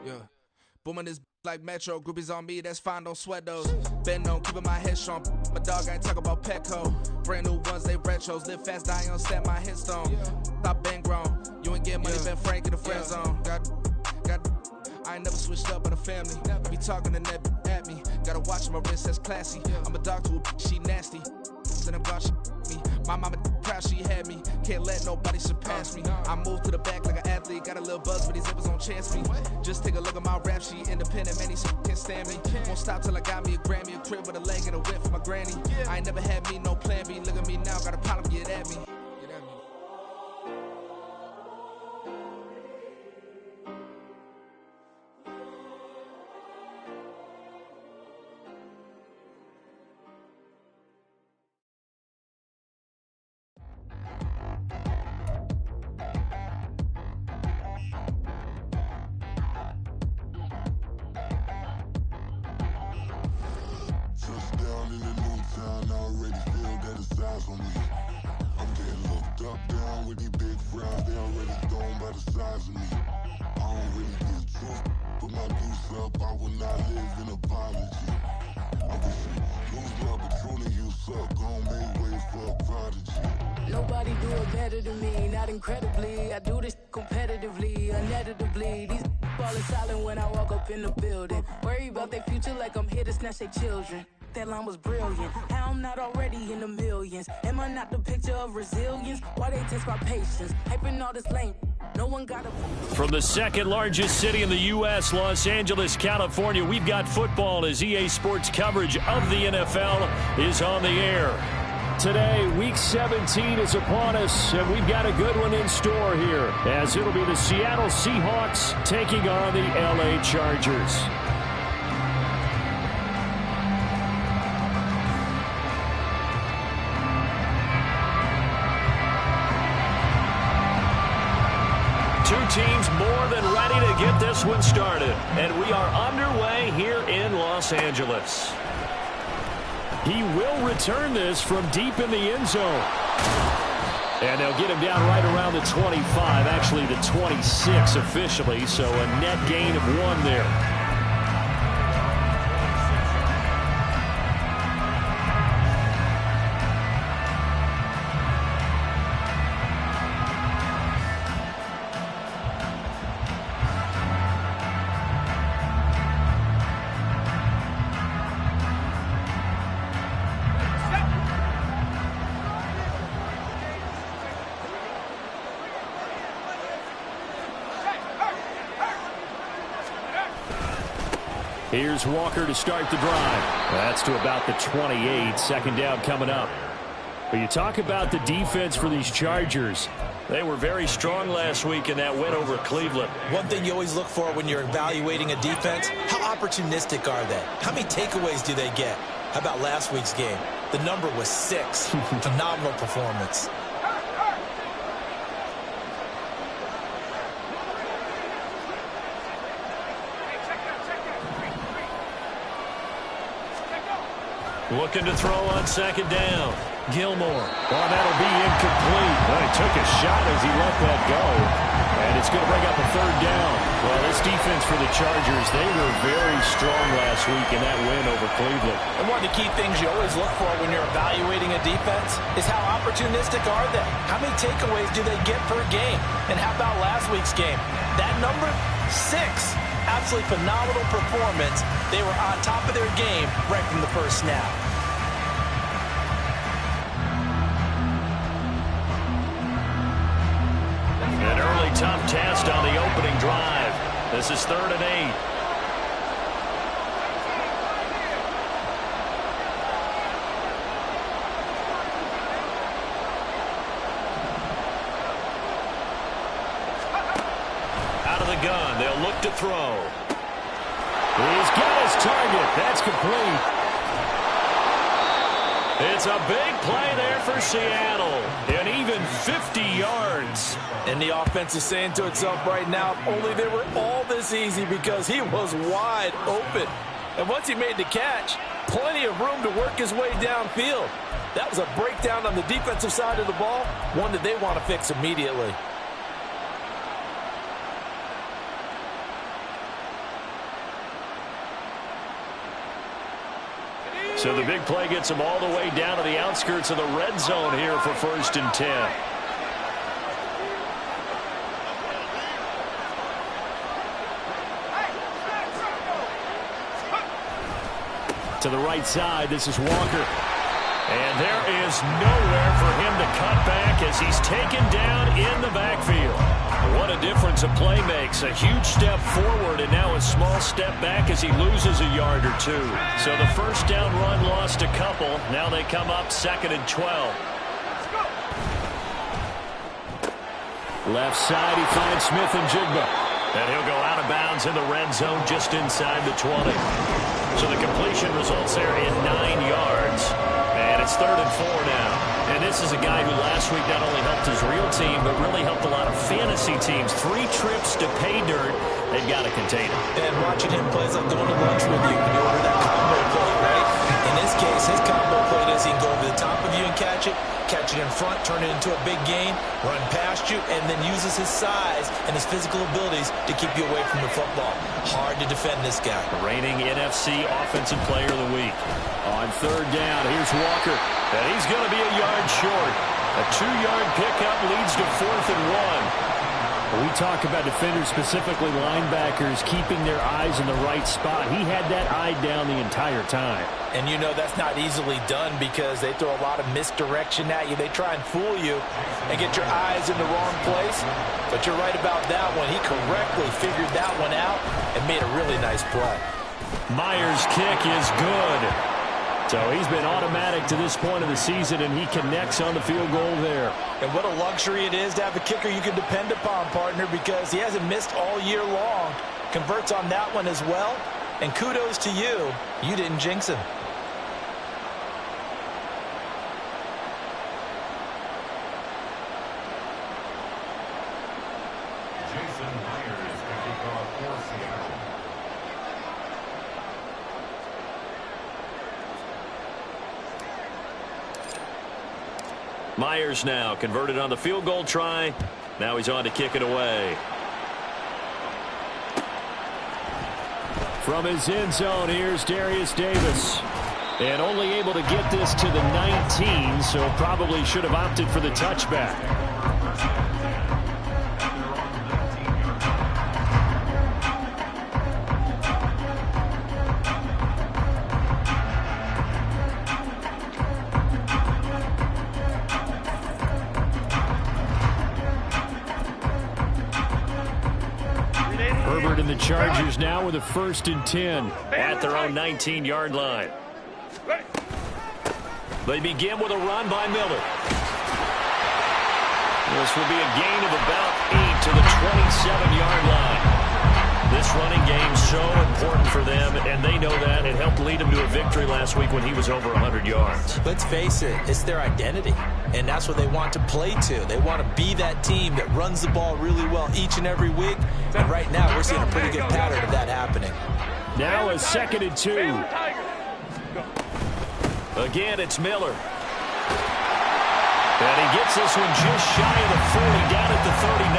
Yeah. Booming this like Metro, groupies on me, that's fine, don't sweat those. Been on, keeping my head strong. My dog ain't talk about Petco. Brand new ones, they retros. Live fast, die on set, my headstone. Stop been grown. You ain't get money, been frank in the friend zone. Got. I ain't never switched up on the family. Be talking to that at me. Gotta watch my wrist, that's classy. I'm a dog to a she nasty. Then I'm about me. My mama proud she had me. Can't let nobody surpass me. I move to the back like an athlete. Got a little buzz, but these zippers don't chance me. Just take a look at my rap sheet. Independent, man, these can't stand me. Won't stop till I got me a Grammy, a crib with a leg and a whip for my granny. I ain't never had me no plan B. Look at me now, got a problem, get at me. Nobody do it better than me, not incredibly. I do this competitively, uneditably. These falling silent when I walk up in the building. Worry about their future like I'm here to snatch their children. That line was brilliant. How I'm not already in the millions? Am I not the picture of resilience? Why they test my patience? Hyping all this lame. No one got a... From the second largest city in the U.S., Los Angeles, California, we've got football as EA Sports coverage of the NFL is on the air. Today, Week 17 is upon us, and we've got a good one in store here, as it'll be the Seattle Seahawks taking on the L.A. Chargers. Two teams more than ready to get this one started, and we are underway here in Los Angeles. He will return this from deep in the end zone. And they'll get him down right around the 25, actually the 26 officially, so a net gain of 1 there. Here's Walker to start the drive. That's to about the 28. Second down coming up. But you talk about the defense for these Chargers. They were very strong last week in that win over Cleveland. One thing you always look for when you're evaluating a defense, how opportunistic are they? How many takeaways do they get? How about last week's game? The number was 6. Phenomenal performance. Looking to throw on second down. Gilmore. Oh, that'll be incomplete. Well, he took a shot as he let that go. And it's going to bring up a third down. Well, this defense for the Chargers, they were very strong last week in that win over Cleveland. And one of the key things you always look for when you're evaluating a defense is how opportunistic are they? How many takeaways do they get per game? And how about last week's game? That number, 6. Absolutely phenomenal performance. They were on top of their game right from the first snap. An early tough test on the opening drive. This is 3rd and 8. Out of the gun, they'll look to throw. He's got his target. That's complete. It's a big play there for Seattle. And even 50 yards. And the offense is saying to itself right now, if only they were all this easy, because he was wide open. And once he made the catch, plenty of room to work his way downfield. That was a breakdown on the defensive side of the ball, one that they want to fix immediately. So the big play gets them all the way down to the outskirts of the red zone here for 1st and 10. To the right side, this is Walker. And there is nowhere for him to cut back as he's taken down in the backfield. What a difference a play makes. A huge step forward and now a small step back as he loses a yard or two. So the first down run lost a couple. Now they come up 2nd and 12. Left side, he finds Smith and Jigba. And he'll go out of bounds in the red zone just inside the 20. So the completion results there in 9 yards. And it's 3rd and 4 now. And this is a guy who last week not only helped his real team, but really helped a lot of fantasy teams. 3 trips to pay dirt. They've got to contain him. And watching him play is like going to lunch with you when you order that combo play, right? In this case, his combo play is he can go over the top of you and catch it in front, turn it into a big gain, run past you, and then uses his size and his physical abilities to keep you away from the football. Hard to defend this guy. Reigning NFC Offensive Player of the Week. On 3rd down, here's Walker. And he's going to be a yard short. A 2-yard pickup leads to 4th and 1. We talk about defenders, specifically linebackers, keeping their eyes in the right spot. He had that eye down the entire time. And you know that's not easily done because they throw a lot of misdirection at you. They try and fool you and get your eyes in the wrong place. But you're right about that one. He correctly figured that one out and made a really nice play. Myers' kick is good. So he's been automatic to this point of the season, and he connects on the field goal there. And what a luxury it is to have a kicker you can depend upon, partner, because he hasn't missed all year long. Converts on that one as well. And kudos to you. You didn't jinx him. Myers now converted on the field goal try. Now he's on to kick it away. From his end zone, here's Darius Davis. And only able to get this to the 19, so probably should have opted for the touchback. Herbert and the Chargers now with a 1st and 10 at their own 19-yard line. They begin with a run by Miller. This will be a gain of about 8 to the 27-yard line. This running game is so important for them, and they know that. It helped lead them to a victory last week when he was over 100 yards. Let's face it, it's their identity, and that's what they want to play to. They want to be that team that runs the ball really well each and every week, and right now we're seeing a pretty good pattern of that happening. Now a 2nd and 2. Again, it's Miller. And he gets this one just shy of the 40, down at the 39.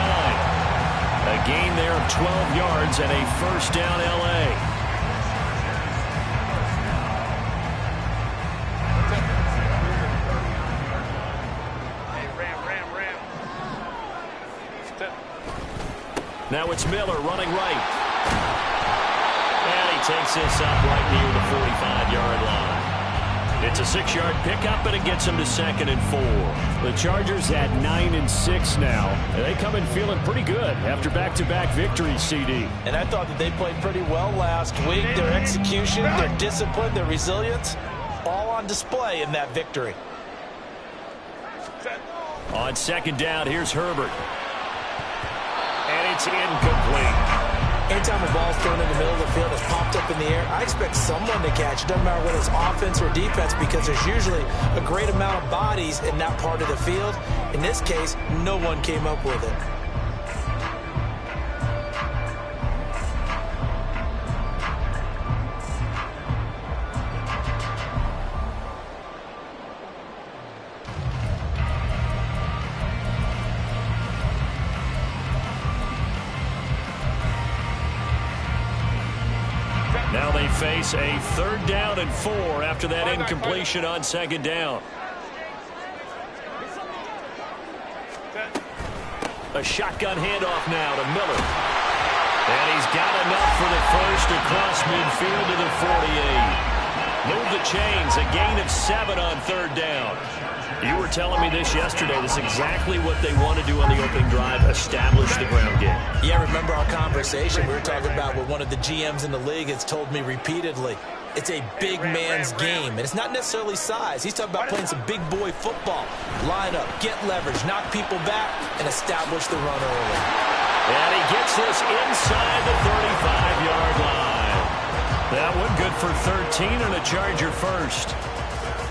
A gain there of 12 yards and a 1st down L.A. Now it's Miller running right. And he takes this up right near the 45-yard line. It's a 6-yard pickup, and it gets him to 2nd and 4. The Chargers at 9-6 now. And they come in feeling pretty good after back-to-back victories, CD. And I thought that they played pretty well last week. Their execution, their discipline, their resilience, all on display in that victory. On 2nd down, here's Herbert. And it's incomplete. Anytime a ball's thrown in the middle of the field, it's popped up in the air, I expect someone to catch it. Doesn't matter whether it's offense or defense, because there's usually a great amount of bodies in that part of the field. In this case, no one came up with it. Now they face a 3rd down and 4 after that incompletion on 2nd down. A shotgun handoff now to Miller. And he's got enough for the first across midfield to the 48. Move the chains, a gain of 7 on 3rd down. You were telling me this yesterday. This is exactly what they want to do on the opening drive, establish the ground game. Yeah, remember our conversation. We were talking about what one of the GMs in the league has told me repeatedly. It's a big man's game, and it's not necessarily size. He's talking about playing some big boy football. Line up, get leverage, knock people back, and establish the run early. And he gets this inside the 35-yard line. That one good for 13 and a Charger first.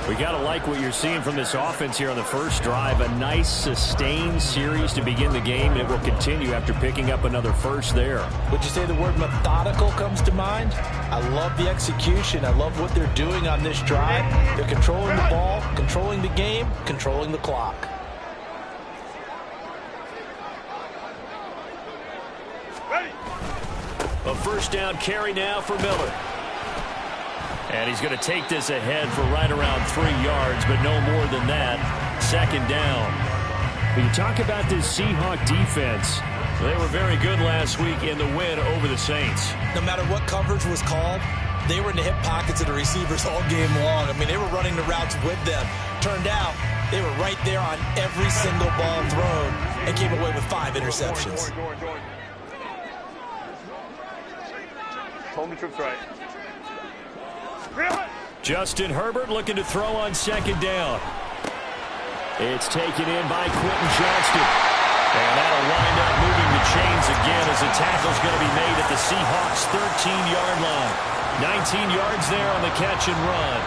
We got to like what you're seeing from this offense here on the first drive. A nice, sustained series to begin the game, and it will continue after picking up another first there. Would you say the word methodical comes to mind? I love the execution. I love what they're doing on this drive. They're controlling the ball, controlling the game, controlling the clock. A first down carry now for Miller. And he's going to take this ahead for right around 3 yards, but no more than that. 2nd down. When you talk about this Seahawk defense, they were very good last week in the win over the Saints. No matter what coverage was called, they were in the hip pockets of the receivers all game long. I mean, they were running the routes with them. Turned out, they were right there on every single ball thrown and came away with 5 interceptions. Hold the troops right. Justin Herbert looking to throw on 2nd down. It's taken in by Quentin Johnston. And that'll wind up moving the chains again as the tackle's going to be made at the Seahawks' 13-yard line. 19 yards there on the catch and run.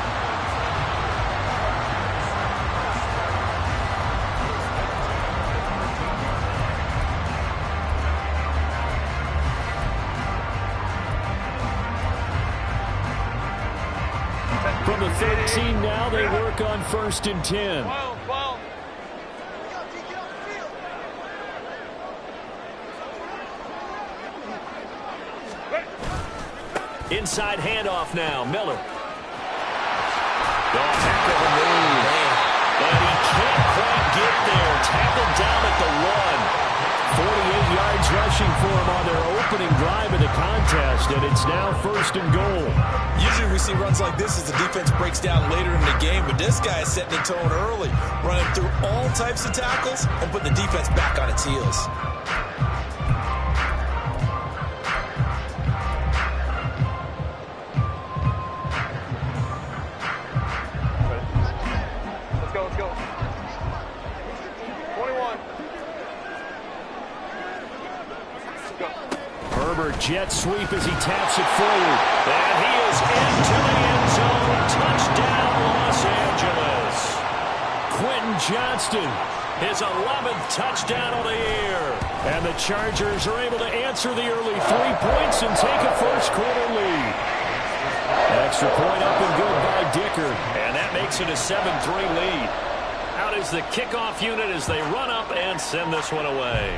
From the 13 now, they work on 1st and 10. Inside handoff now, Miller. Oh, heck of a move. And he can't quite get there. Tackled down at the 1. 48 yards rushing for him on their opening drive of the contest, and it's now 1st and goal. Usually we see runs like this as the defense breaks down later in the game, but this guy is setting the tone early, running through all types of tackles and putting the defense back on its heels. Let's go. 21. Herbert jet sweep as he taps it forward. And he is into the end zone. Touchdown, Los Angeles. Quentin Johnston, his 11th touchdown of the year. And the Chargers are able to answer the early 3 points and take a first-quarter lead. Extra point up and good by Dicker. And that makes it a 7-3 lead. Out is the kickoff unit as they run up and send this one away.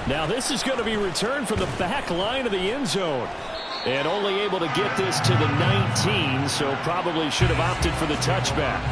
Now this is going to be returned from the back line of the end zone. And only able to get this to the 19, so probably should have opted for the touchback.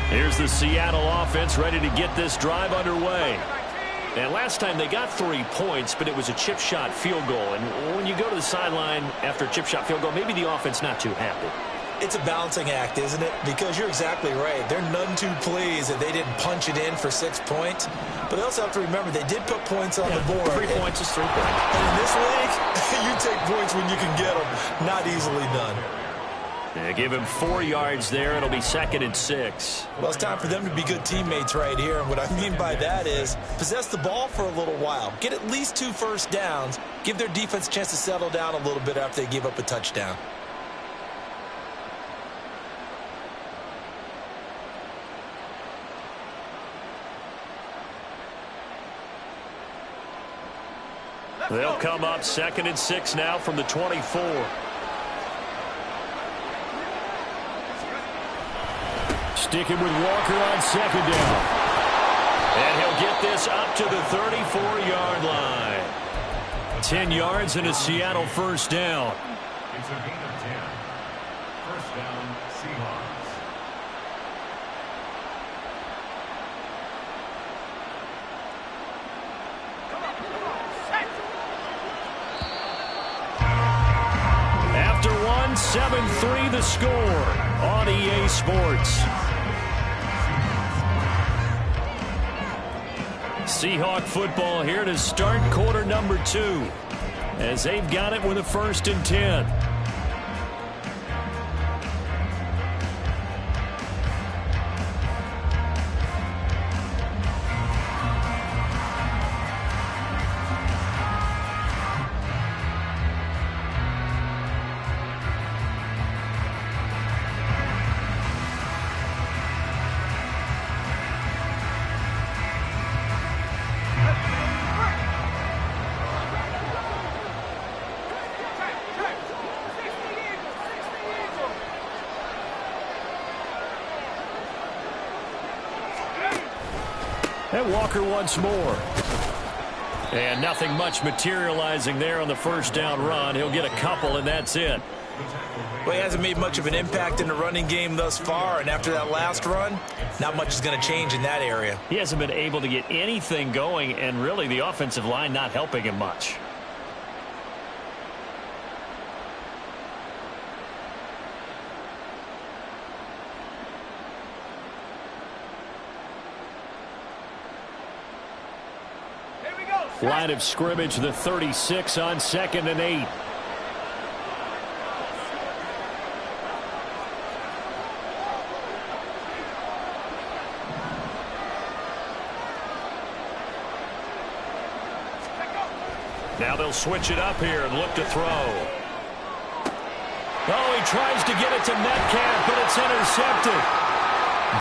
Here's the Seattle offense ready to get this drive underway. And last time they got 3 points, but it was a chip shot field goal. And when you go to the sideline after a chip shot field goal, maybe the offense not too happy. It's a balancing act, isn't it? Because you're exactly right. They're none too pleased that they didn't punch it in for 6 points. But they also have to remember they did put points on the board. 3 points is 3 points. And in this league, you take points when you can get them. Not easily done. They give him 4 yards there. It'll be 2nd and 6. Well, it's time for them to be good teammates right here. And what I mean by that is possess the ball for a little while. Get at least 2 first downs. Give their defense a chance to settle down a little bit after they give up a touchdown. They'll come up 2nd and 6 now from the 24. Sticking with Walker on 2nd down. And he'll get this up to the 34-yard line. 10 yards and a Seattle first down. It's a gain of 10. First down, Seahawks. After one, 7-3 the score on EA Sports. Seahawk football here to start quarter number 2 as they've got it with a 1st and 10. And Walker once more. And nothing much materializing there on the first down run. He'll get a couple, and that's it. Well, he hasn't made much of an impact in the running game thus far, and after that last run, not much is going to change in that area. He hasn't been able to get anything going, and really the offensive line not helping him much. Line of scrimmage, the 36 on 2nd and 8. Now they'll switch it up here and look to throw. Oh, he tries to get it to Metcalf, but it's intercepted.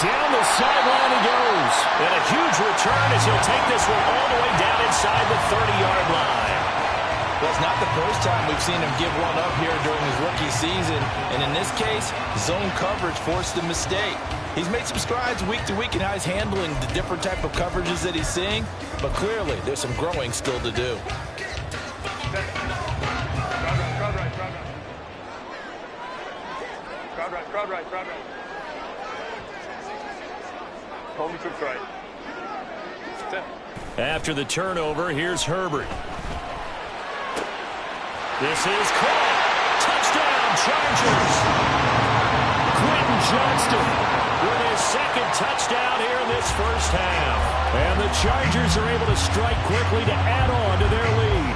Down the sideline he goes. And a huge return as he'll take this one all the way down inside the 30-yard line. Well, it's not the first time we've seen him give one up here during his rookie season. And in this case, zone coverage forced the mistake. He's made some strides week to week in how he's handling the different type of coverages that he's seeing. But clearly, there's some growing still to do. Crowd right. Hold me troops right. After the turnover, here's Herbert. This is caught. Touchdown, Chargers. Quentin Johnston with his 2nd touchdown here in this first half. And the Chargers are able to strike quickly to add on to their lead.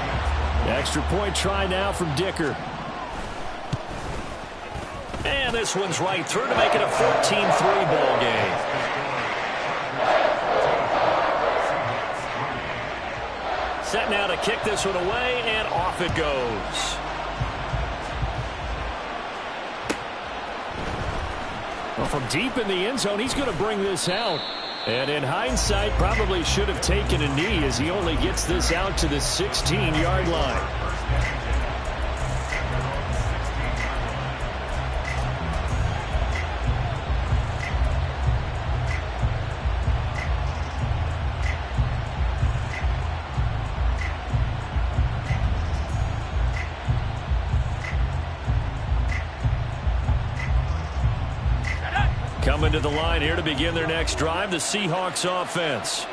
Extra point try now from Dicker. And this one's right through to make it a 14-3 ball game. Set now to kick this one away, and off it goes. Well, from deep in the end zone, he's going to bring this out. And in hindsight, probably should have taken a knee as he only gets this out to the 16-yard line. Coming to the line here to begin their next drive, the Seahawks offense.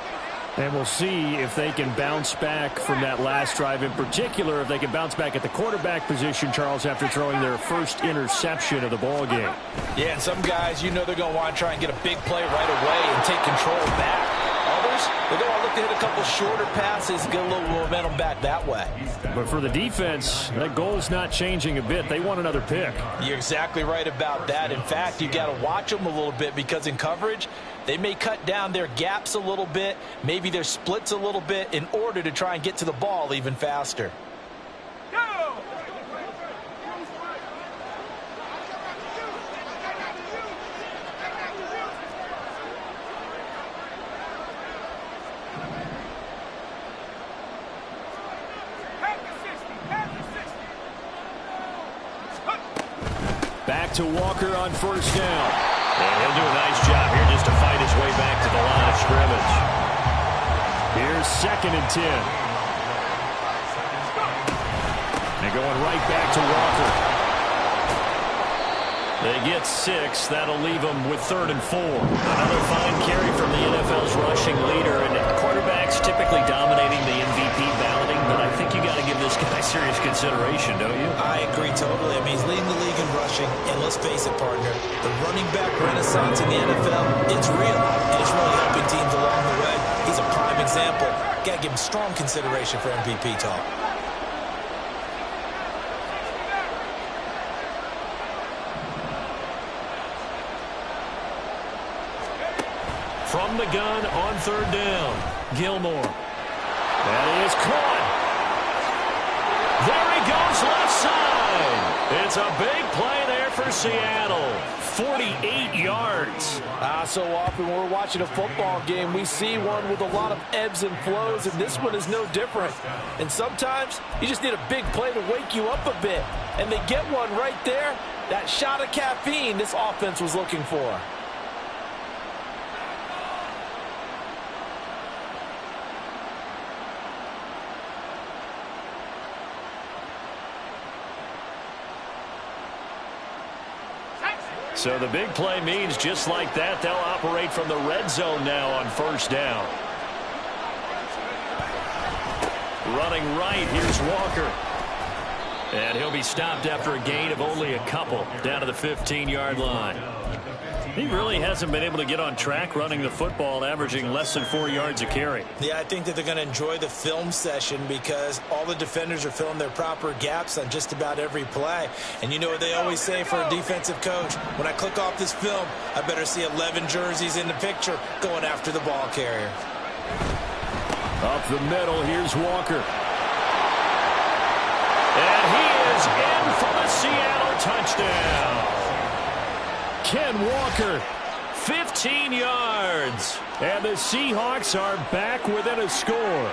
And we'll see if they can bounce back from that last drive, in particular if they can bounce back at the quarterback position, Charles, after throwing their first interception of the ballgame. Yeah, and some guys, you know they're going to want to try and get a big play right away and take control back. Others, they're going to look to hit a couple shorter passes, get a little momentum back that way. But for the defense, that goal's not changing a bit. They want another pick. You're exactly right about that. In fact, you got to watch them a little bit because in coverage, they may cut down their gaps a little bit, maybe their splits a little bit in order to try and get to the ball even faster. back to Walker on first down. And he'll do a nice job here just to fight his way back to the line of scrimmage. Here's 2nd and 10. And going right back to Walker. They get 6. That'll leave them with 3rd and 4. Another fine carry from the NFL's rushing leader. And quarterbacks typically dominating the MVP balloting, but I think you got to give this guy serious consideration, don't you? I agree totally. I mean, he's leading the league in rushing. And let's face it, partner, the running back renaissance in the NFL, it's real. And it's really helping teams along the way. He's a prime example. Got to give him strong consideration for MVP talk. From the gun on 3rd down, Gilmore. That is caught. There he goes left side. It's a big play there for Seattle. 48 yards. So often when we're watching a football game, we see one with a lot of ebbs and flows, and this one is no different. And sometimes you just need a big play to wake you up a bit. And they get one right there. That shot of caffeine this offense was looking for. So the big play means just like that, they'll operate from the red zone now on first down. Running right, here's Walker. And he'll be stopped after a gain of only a couple down to the 15-yard line. He really hasn't been able to get on track running the football, averaging less than 4 yards a carry. Yeah, I think that they're going to enjoy the film session because all the defenders are filling their proper gaps on just about every play. And you know what they always say for a defensive coach? When I click off this film, I better see 11 jerseys in the picture going after the ball carrier. Up the middle, here's Walker. And he is in for the Seattle touchdown. Ken Walker, 15 yards. And the Seahawks are back within a score.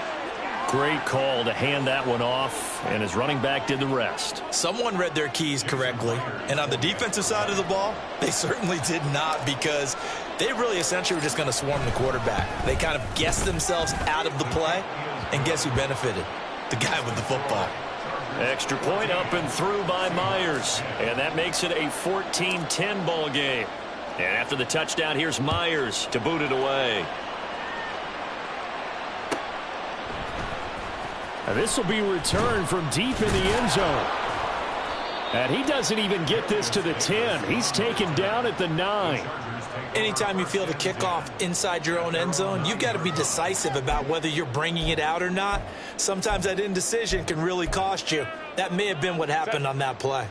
Great call to hand that one off, and his running back did the rest. Someone read their keys correctly, and on the defensive side of the ball, they certainly did not because they really essentially were just going to swarm the quarterback. They kind of guessed themselves out of the play, and guess who benefited? The guy with the football. Extra point up and through by Myers. And that makes it a 14-10 ball game. And after the touchdown, here's Myers to boot it away. Now this will be returned from deep in the end zone. And he doesn't even get this to the 10. He's taken down at the 9. Anytime you feel the kickoff inside your own end zone, you've got to be decisive about whether you're bringing it out or not. Sometimes that indecision can really cost you. That may have been what happened on that play.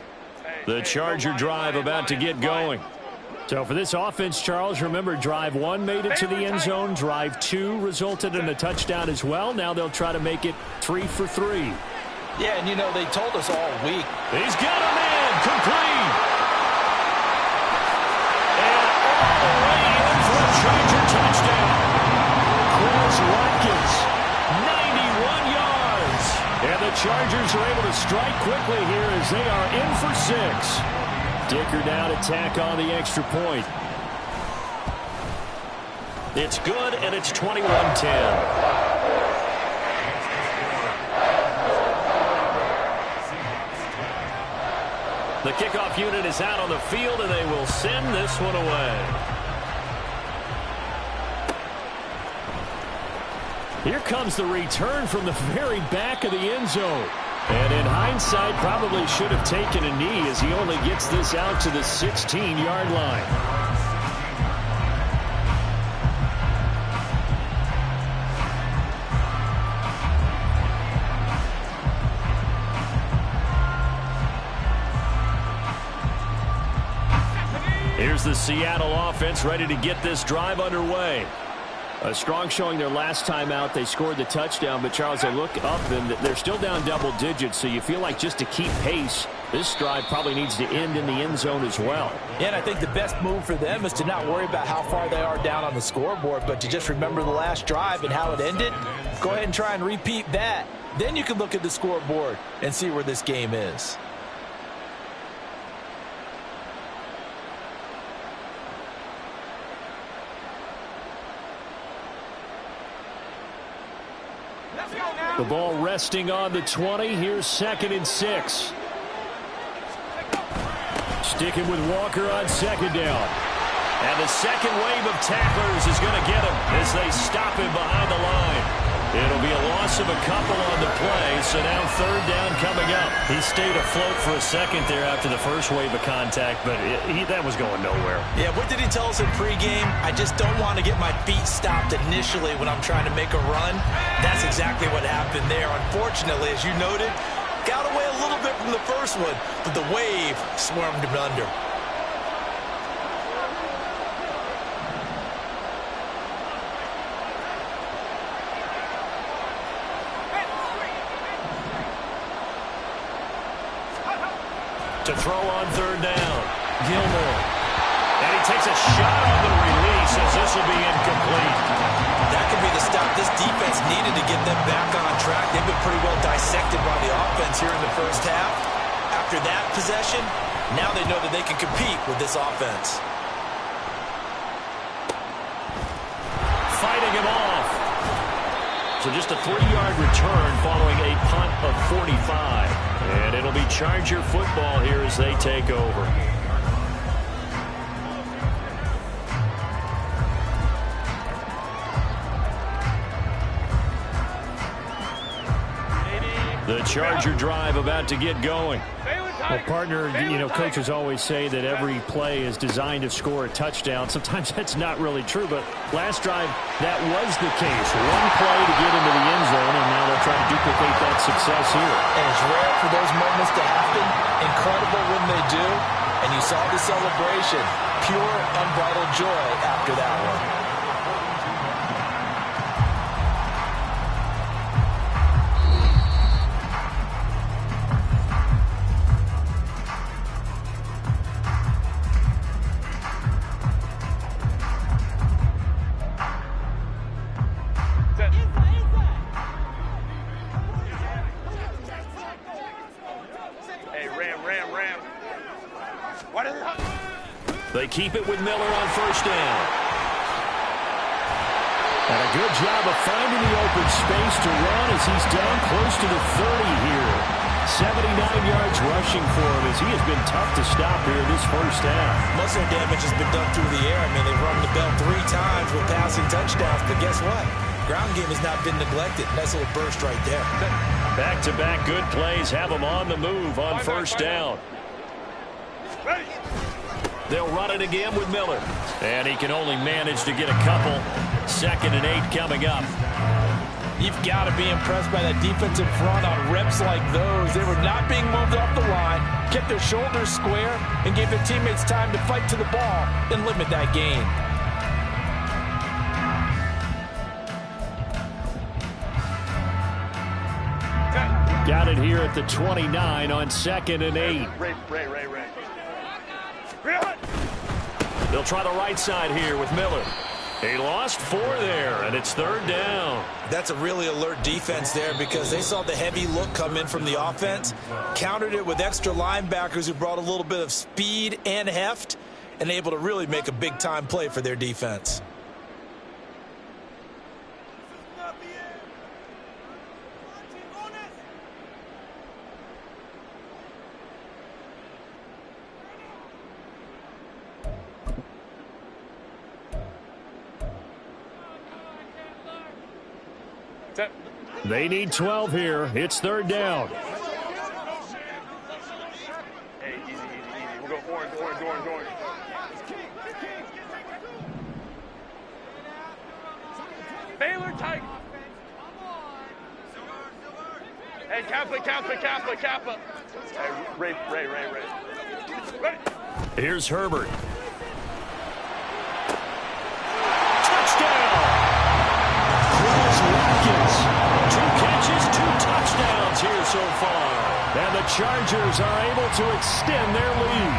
The Charger drive about to get going. So for this offense, Charles, remember drive 1 made it to the end zone. Drive 2 resulted in a touchdown as well. Now they'll try to make it 3 for 3. Yeah, and you know, they told us all week. He's got a man complete. Charger touchdown. Chris Watkins, 91 yards. And the Chargers are able to strike quickly here as they are in for 6. Dicker down to tack on the extra point. It's good, and it's 21-10. The kickoff unit is out on the field, and they will send this one away. Here comes the return from the very back of the end zone. And in hindsight, probably should have taken a knee as he only gets this out to the 16-yard line. Here's the Seattle offense ready to get this drive underway. A strong showing their last time out. They scored the touchdown, but Charles, they look up and they're still down double digits, so you feel like just to keep pace, this drive probably needs to end in the end zone as well. Yeah, and I think the best move for them is to not worry about how far they are down on the scoreboard, but to just remember the last drive and how it ended. Go ahead and try and repeat that. Then you can look at the scoreboard and see where this game is. The ball resting on the 20. Here's 2nd and 6. Sticking with Walker on 2nd down. And the second wave of tacklers is going to get him as they stop him behind the line. It'll be a loss of a couple on the play, so now 3rd down coming up. He stayed afloat for a second there after the first wave of contact, but that was going nowhere. Yeah, what did he tell us in pregame? I just don't want to get my feet stopped initially when I'm trying to make a run. That's exactly what happened there. Unfortunately, as you noted, got away a little bit from the first one, but the wave swarmed him under. To throw on 3rd down, Gilmore. And he takes a shot on the release as this will be incomplete. That could be the stop this defense needed to get them back on track. They've been pretty well dissected by the offense here in the first half. After that possession, now they know that they can compete with this offense. Fighting him off. So just a 3-yard return following a punt of 45. And it'll be Charger football here as they take over. The Charger drive about to get going. Well, partner, you know, coaches always say that every play is designed to score a touchdown. Sometimes that's not really true, but last drive, that was the case. One play to get into the end zone, and now they'll try to duplicate that success here. And it's rare for those moments to happen. Incredible when they do. And you saw the celebration. Pure, unbridled joy after that one. They keep it with Miller on 1st down. And a good job of finding the open space to run as he's down close to the 30 here. 79 yards rushing for him as he has been tough to stop here this first half. Most of their damage has been done through the air. I mean, they've rung the bell 3 times with passing touchdowns, but guess what? Ground game has not been neglected. Nice little burst right there. Back-to-back good plays have him on the move on 1st down. Ready. They'll run it again with Miller. And he can only manage to get a couple. 2nd and 8 coming up. You've got to be impressed by that defensive front on reps like those. They were not being moved off the line, kept their shoulders square, and gave their teammates time to fight to the ball and limit that gain. Got it here at the 29 on 2nd and 8. Ray. They'll try the right side here with Miller. He lost 4 there, and it's 3rd down. That's a really alert defense there because they saw the heavy look come in from the offense, countered it with extra linebackers who brought a little bit of speed and heft, and able to really make a big-time play for their defense. They need 12 here. It's 3rd down. Hey, easy. We'll go orange. Baylor Tigers. Hey, Kappa. Hey, Ray. Ready. Here's Herbert. Touchdown! Chris Watkins. 2 catches, 2 touchdowns here so far. And the Chargers are able to extend their lead.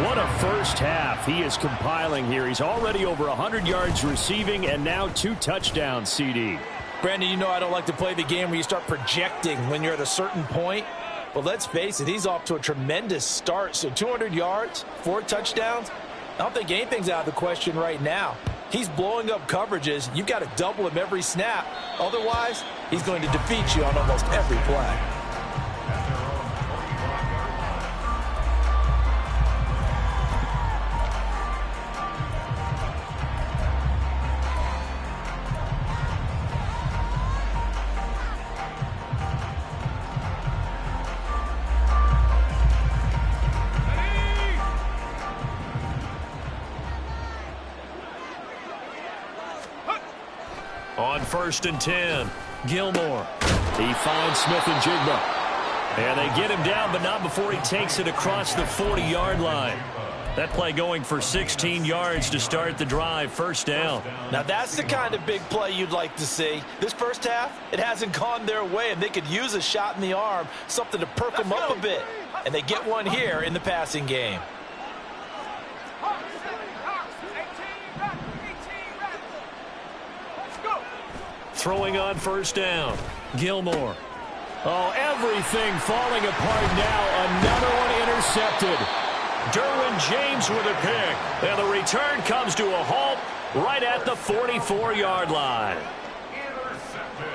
What a first half he is compiling here. He's already over 100 yards receiving and now 2 touchdowns, CD. Brandon, you know I don't like to play the game where you start projecting when you're at a certain point. But let's face it, he's off to a tremendous start. So 200 yards, 4 touchdowns. I don't think anything's out of the question right now. He's blowing up coverages. You've got to double him every snap. Otherwise, he's going to defeat you on almost every play. On 1st and 10, Gilmore. He finds Smith and Jigba. And they get him down, but not before he takes it across the 40-yard line. That play going for 16 yards to start the drive, 1st down. Now that's the kind of big play you'd like to see. This first half, it hasn't gone their way, and they could use a shot in the arm, something to perk them up a bit. And they get one here in the passing game. Throwing on 1st down, Gilmore. Oh, everything falling apart now. Another one intercepted. Derwin James with a pick. And the return comes to a halt right at the 44-yard line. Intercepted.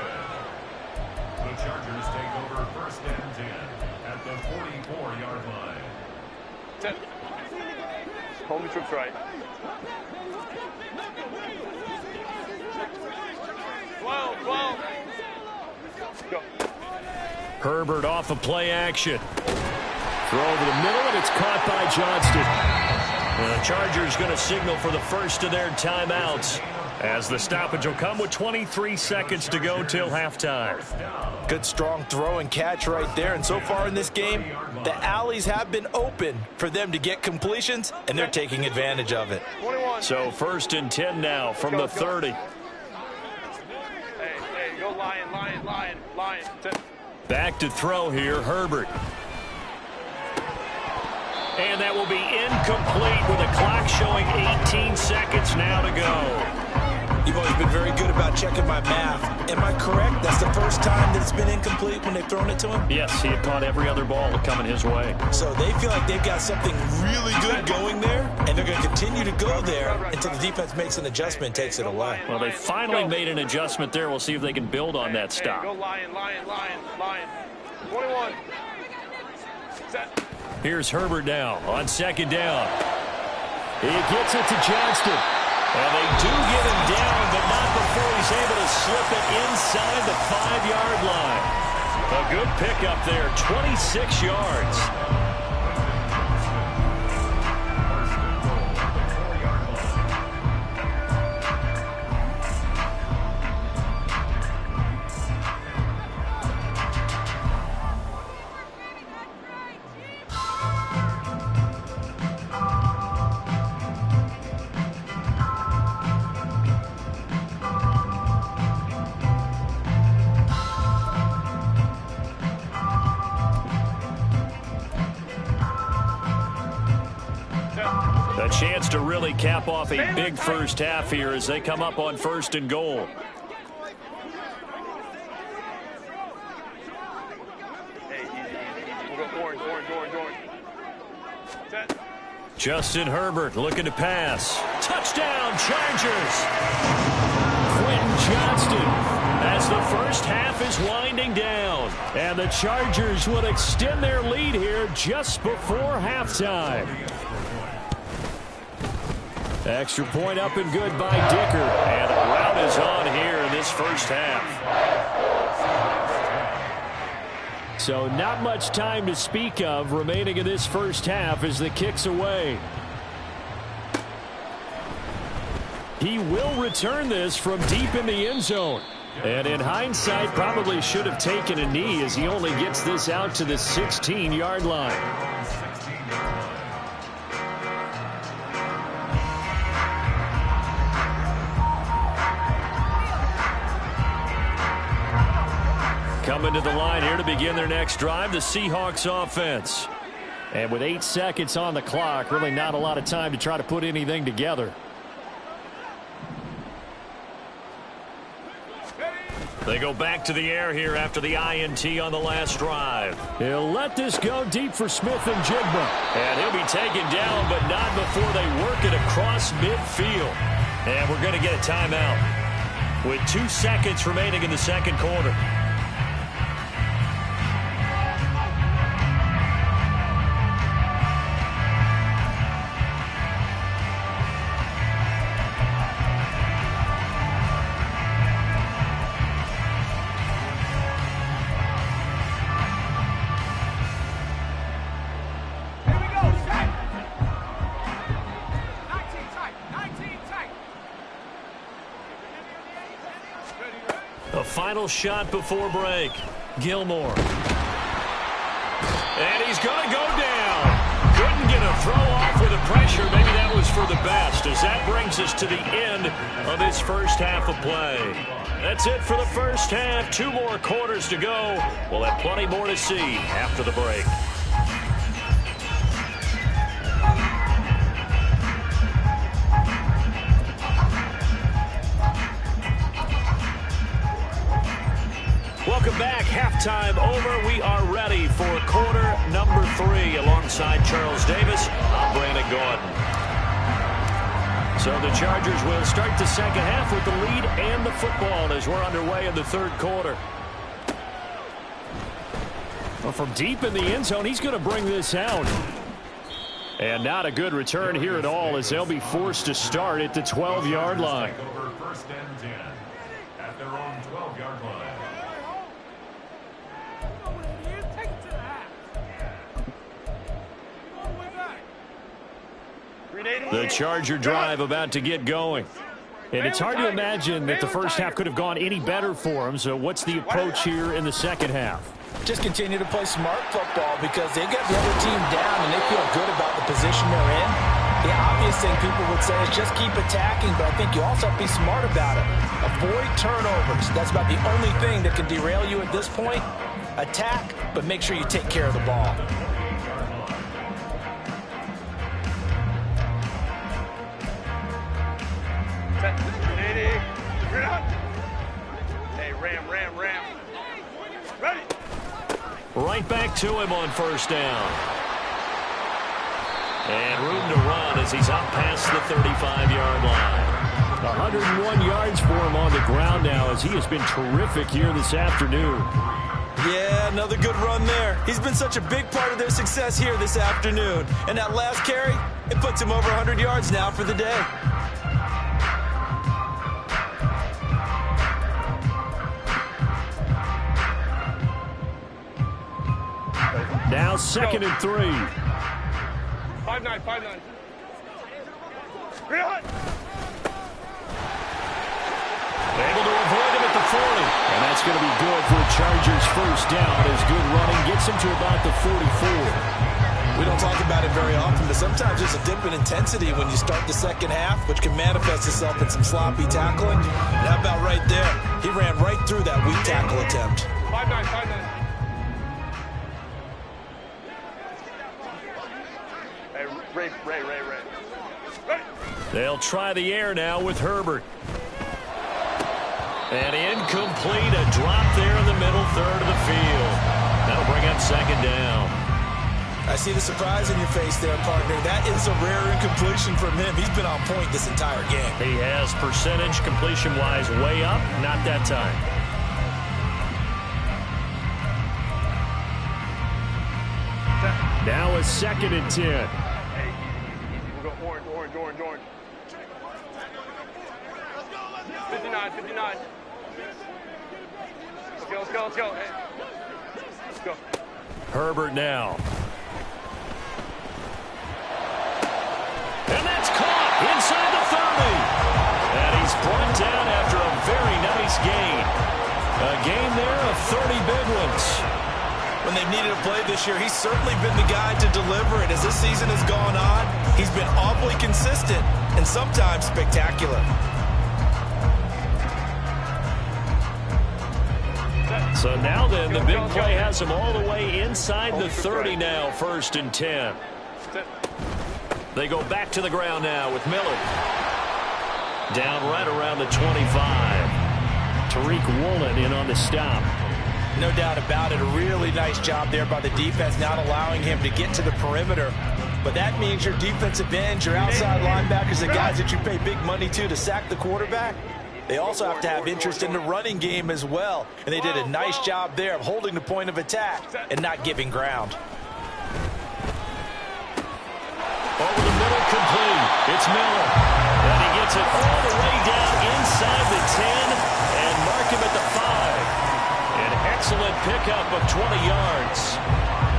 The Chargers take over 1st and 10 at the 44-yard line. 10. Hold the troops right. 12. Go. Herbert off of play action. Throw over the middle, and it's caught by Johnston. The Chargers going to signal for the first of their timeouts, as the stoppage will come with 23 seconds to go till halftime. Good strong throw and catch right there. And so far in this game, the alleys have been open for them to get completions, and they're taking advantage of it. 21. So 1st and 10 now from the 30. Hey, go Lion. 10. Back to throw here, Herbert. And that will be incomplete with a clock showing 18 seconds now to go. You've always been very good about checking my math. Am I correct? That's the first time that it's been incomplete when they've thrown it to him? Yes, he had caught every other ball coming his way. So they feel like they've got something really good going there, and they're going to continue to go there until the defense makes an adjustment and takes it away. Well, they finally made an adjustment there. We'll see if they can build on that stop. Go Lion. 21. Set. Here's Herbert now on 2nd down. He gets it to Johnston. And they do get him down, but not before he's able to slip it inside the 5-yard line. A good pickup there, 26 yards. A chance to really cap off a big first half here as they come up on 1st and goal. Hey, easy. We'll go orange. Set. Justin Herbert looking to pass. Touchdown, Chargers! Quentin Johnston as the first half is winding down. And the Chargers will extend their lead here just before halftime. Extra point up and good by Dicker. And the rout is on here in this first half. So not much time to speak of remaining in this first half as the kick's away. He will return this from deep in the end zone. And in hindsight, probably should have taken a knee as he only gets this out to the 16-yard line. Coming to the line here to begin their next drive, the Seahawks offense. And with 8 seconds on the clock, really not a lot of time to try to put anything together. They go back to the air here after the INT on the last drive. He'll let this go deep for Smith and Jigba. And he'll be taken down, but not before they work it across midfield. And we're going to get a timeout with 2 seconds remaining in the second quarter. A final shot before break. Gilmore. And he's going to go down. Couldn't get a throw off with the pressure. Maybe that was for the best, as that brings us to the end of this first half of play. That's it for the first half. 2 more quarters to go. We'll have plenty more to see after the break. Welcome back. Halftime over. We are ready for quarter number 3. Alongside Charles Davis, I'm Brandon Gordon. So the Chargers will start the second half with the lead and the football as we're underway in the third quarter. Well, from deep in the end zone, he's going to bring this out. And not a good return here at all, as they'll be forced to start at the 12-yard line. First and 10 at their own 12-yard line. The Charger drive about to get going. And it's hard to imagine that the first half could have gone any better for them. So what's the approach here in the second half? Just continue to play smart football because they got the other team down and they feel good about the position they're in. The obvious thing people would say is just keep attacking, but I think you also have to be smart about it. Avoid turnovers. That's about the only thing that can derail you at this point. Attack, but make sure you take care of the ball. Hey, ram. Ready. Right back to him on first down. And room to run as he's out past the 35-yard line. 101 yards for him on the ground now as he has been terrific here this afternoon. Yeah, another good run there. He's been such a big part of their success here this afternoon. And that last carry, it puts him over 100 yards now for the day. Now 2nd and 3. 5-9. Able to avoid him at the 40. And that's going to be good for the Chargers' first down as good running gets him to about the 44. We don't talk about it very often, but sometimes there's a dip in intensity when you start the second half, which can manifest itself in some sloppy tackling. And how about right there? He ran right through that weak tackle attempt. 5-9. Hey, Ray. They'll try the air now with Herbert. And incomplete, a drop there in the middle third of the field. That'll bring up second down. I see the surprise in your face there, partner. That is a rare incompletion from him. He's been on point this entire game. He has percentage completion-wise way up, not that time. Now a 2nd and 10. Hey, we'll go orange. 59. Let's go. Hey. Let's go. Herbert now. And that's caught inside the 30. And he's brought down after a very nice gain. A gain there of 30 big ones. When they've needed a play this year, he's certainly been the guy to deliver it. As this season has gone on, he's been awfully consistent and sometimes spectacular. So now then, the big play has him all the way inside the 30 now, 1st and 10. They go back to the ground now with Miller. Down right around the 25. Tariq Woolen in on the stop. No doubt about it. A really nice job there by the defense, not allowing him to get to the perimeter. But that means your defensive ends, your outside linebackers, the guys that you pay big money to sack the quarterback, they also have to have interest in the running game as well. And they did a nice job there of holding the point of attack and not giving ground. Over the middle, complete. It's Miller. And he gets it all the way down inside the 10 and mark him at the 5. An excellent pickup of 20 yards.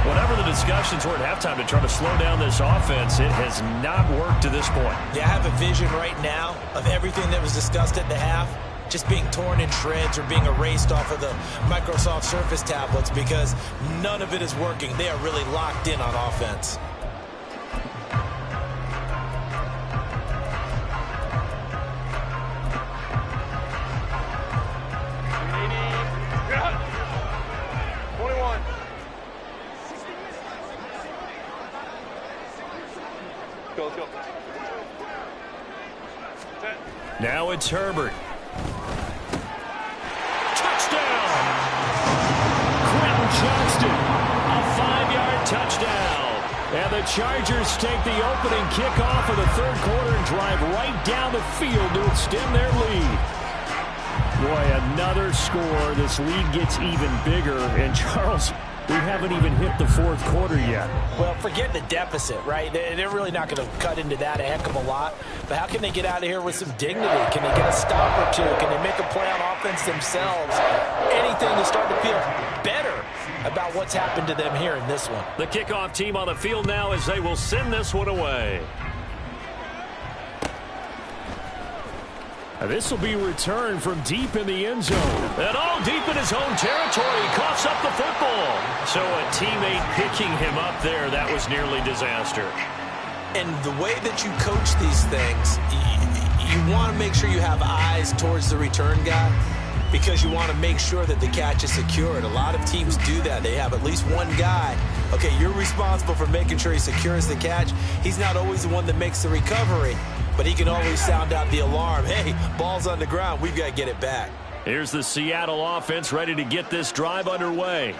Whatever the discussions were at halftime to try to slow down this offense, it has not worked to this point. Yeah, I have a vision right now of everything that was discussed at the half just being torn in shreds or being erased off of the Microsoft Surface tablets because none of it is working. They are really locked in on offense. Now it's Herbert. Touchdown! Quentin Johnston, a 5-yard touchdown. And the Chargers take the opening kickoff of the third quarter and drive right down the field to extend their lead. Boy, another score. This lead gets even bigger. And Charles, we haven't even hit the fourth quarter yet. Well, forget the deficit, right? They're really not going to cut into that a heck of a lot. But how can they get out of here with some dignity? Can they get a stop or two? Can they make a play on offense themselves? Anything to start to feel better about what's happened to them here in this one. The kickoff team on the field now as they will send this one away. This will be returned from deep in the end zone. And all deep in his own territory. Coughs up the football. So a teammate picking him up there, that was nearly disaster. And the way that you coach these things, you want to make sure you have eyes towards the return guy because you want to make sure that the catch is secured. A lot of teams do that. They have at least one guy. Okay, you're responsible for making sure he secures the catch. He's not always the one that makes the recovery, but he can always sound out the alarm. Hey, ball's on the ground. We've got to get it back. Here's the Seattle offense ready to get this drive underway.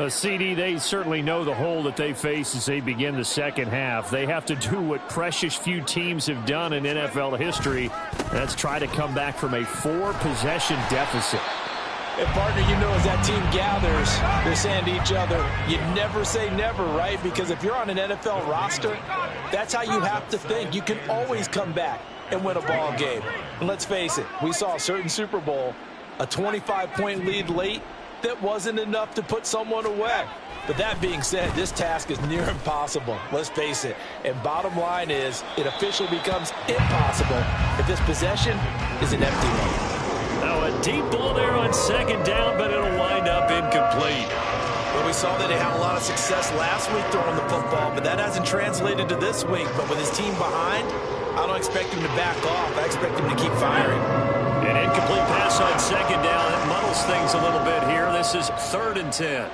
CD, they certainly know the hole that they face as they begin the second half. They have to do what precious few teams have done in NFL history. That's try to come back from a 4-possession deficit. And, partner, you know as that team gathers, they're saying to each other, you never say never, right? Because if you're on an NFL roster, that's how you have to think. You can always come back and win a ball game. And let's face it, we saw a certain Super Bowl, a 25-point lead late, that wasn't enough to put someone away. But that being said, this task is near impossible. Let's face it. And bottom line is, it officially becomes impossible if this possession is an empty one. Now a deep ball there on second down, but it'll wind up incomplete. Well, we saw that they had a lot of success last week throwing the football, but that hasn't translated to this week. But with his team behind, I don't expect him to back off. I expect him to keep firing. An incomplete pass on second down. It muddles things a little bit here. This is 3rd and 10.